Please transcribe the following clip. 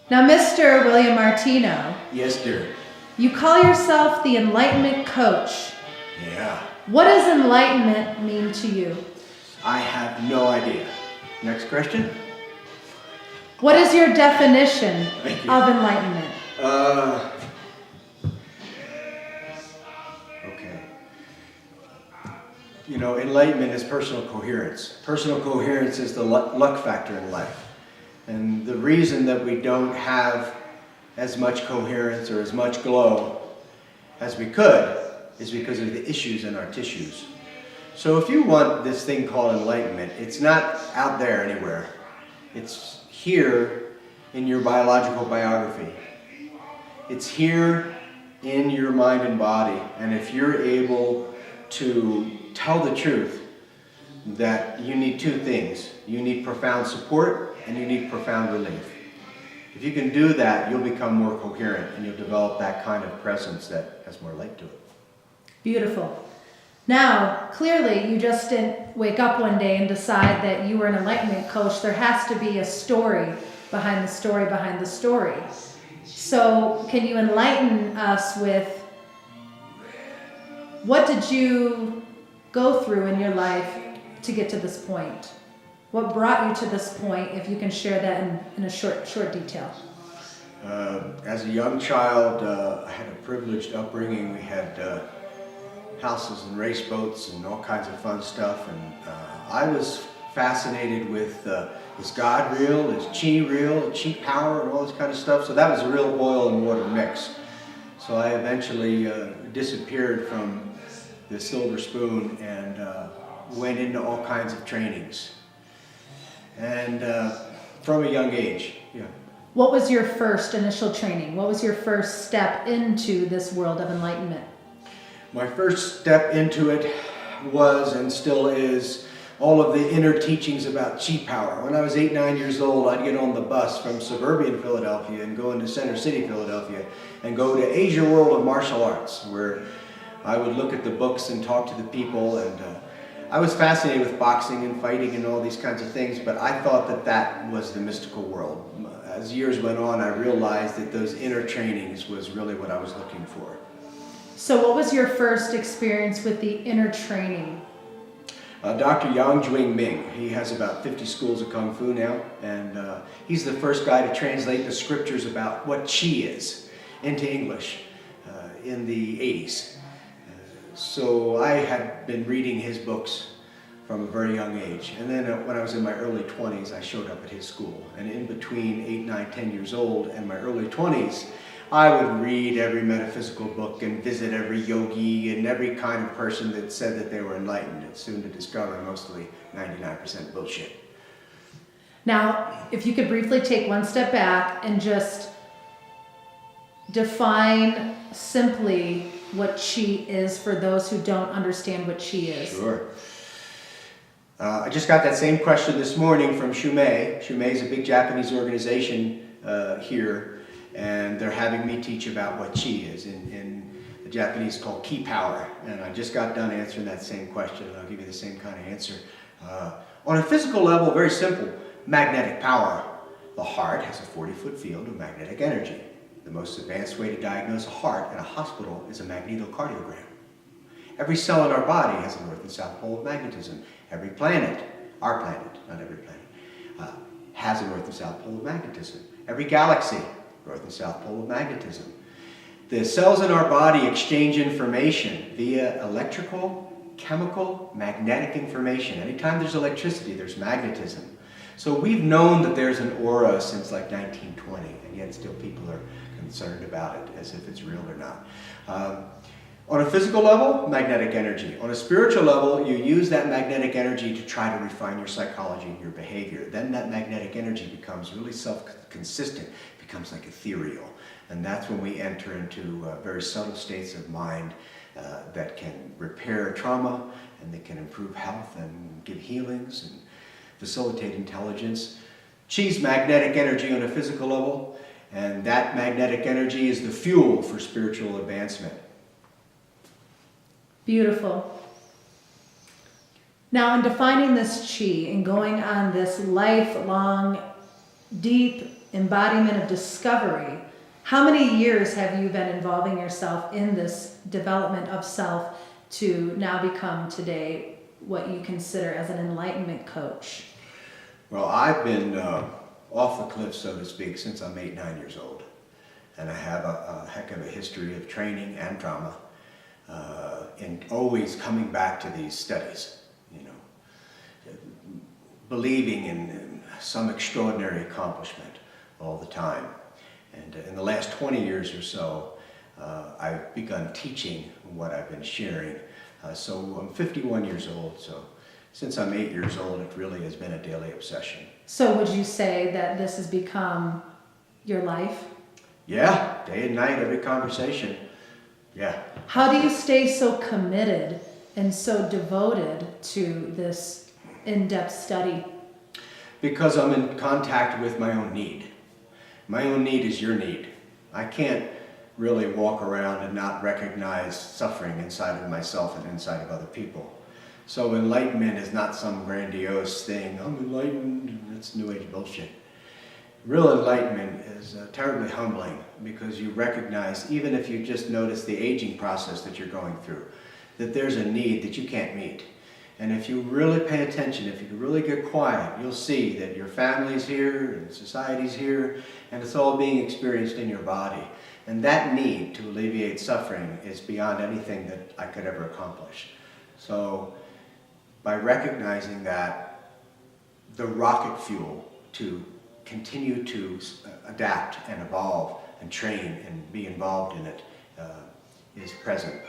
Now, Mr. William Martino. Yes, dear. You call yourself the enlightenment coach. Yeah. What does enlightenment mean to you? I have no idea. Next question? What is your definition Thank you. of enlightenment? Okay. You know, enlightenment is personal coherence. Personal coherence is the luck factor in life. And the reason that we don't have as much coherence or as much glow as we could is because of the issues in our tissues. So if you want this thing called enlightenment, it's not out there anywhere. It's here in your biological biography. It's here in your mind and body. And if you're able to tell the truth that you need two things. You need profound support and you need profound relief. If you can do that, you'll become more coherent and you'll develop that kind of presence that has more light to it. Beautiful. Now, clearly, you just didn't wake up one day and decide that you were an enlightenment coach. There has to be a story behind the story behind the story. So, can you enlighten us with what did you go through in your life to get to this point? What brought you to this point, if you can share that in a short detail? As a young child, I had a privileged upbringing. We had houses and race boats and all kinds of fun stuff. And I was fascinated with is God real? Is chi real? Chi power and all this kind of stuff. So that was a real oil and water mix. So I eventually disappeared from the silver spoon and went into all kinds of trainings. And from a young age, yeah. What was your first initial training? What was your first step into this world of enlightenment? My first step into it was and still is all of the inner teachings about chi power. When I was 8, 9 years old, I'd get on the bus from suburban Philadelphia and go into Center City, Philadelphia, and go to Asia World of Martial Arts, where I would look at the books and talk to the people. And I was fascinated with boxing and fighting and all these kinds of things, but I thought that that was the mystical world. As years went on, I realized that those inner trainings was really what I was looking for. So what was your first experience with the inner training? Dr. Yang Wei Ming, he has about 50 schools of Kung Fu now, and he's the first guy to translate the scriptures about what Qi is into English in the 80s. So I had been reading his books from a very young age, and then when I was in my early 20s, I showed up at his school, and in between 8, 9, 10 years old and my early 20s, I would read every metaphysical book and visit every yogi and every kind of person that said that they were enlightened, and soon to discover mostly 99% bullshit. Now, if you could briefly take one step back and just define simply what Qi is for those who don't understand what Qi is. Sure. I just got that same question this morning from Shumei. Shumei is a big Japanese organization here, and they're having me teach about what Qi is in the Japanese called Ki power. And I just got done answering that same question, and I'll give you the same kind of answer. On a physical level, very simple, magnetic power. The heart has a 40-foot field of magnetic energy. The most advanced way to diagnose a heart in a hospital is a magnetocardiogram. Every cell in our body has a north and south pole of magnetism. Every planet, our planet, not every planet, has a north and south pole of magnetism. Every galaxy, north and south pole of magnetism. The cells in our body exchange information via electrical, chemical, magnetic information. Anytime there's electricity, there's magnetism. So we've known that there's an aura since like 1920, and yet still people are concerned about it as if it's real or not. On a physical level, magnetic energy. On a spiritual level, you use that magnetic energy to try to refine your psychology and your behavior. Then that magnetic energy becomes really self-consistent, becomes like ethereal. And that's when we enter into very subtle states of mind that can repair trauma, and that can improve health and give healings and facilitate intelligence. Chi's magnetic energy on a physical level, and that magnetic energy is the fuel for spiritual advancement. Beautiful. Now, in defining this Qi and going on this lifelong, deep embodiment of discovery. How many years have you been involving yourself in this development of self to now become today what you consider as an enlightenment coach? Well, I've been off the cliff, so to speak, since I'm 8, 9 years old. And I have a heck of a history of training and trauma, and always coming back to these studies, believing in some extraordinary accomplishment all the time. And in the last 20 years or so, I've begun teaching what I've been sharing. So I'm 51 years old, so since I'm 8 years old, it really has been a daily obsession. So would you say that this has become your life? Yeah, day and night, every conversation. Yeah. How do you stay so committed and so devoted to this in-depth study? Because I'm in contact with my own need. My own need is your need. I can't really walk around and not recognize suffering inside of myself and inside of other people. So enlightenment is not some grandiose thing. I'm enlightened. It's New Age bullshit. Real enlightenment is terribly humbling because you recognize, even if you just notice the aging process that you're going through, that there's a need that you can't meet. And if you really pay attention, if you really get quiet, you'll see that your family's here and society's here, and it's all being experienced in your body. And that need to alleviate suffering is beyond anything that I could ever accomplish. So by recognizing that, the rocket fuel to continue to adapt and evolve and train and be involved in it is present.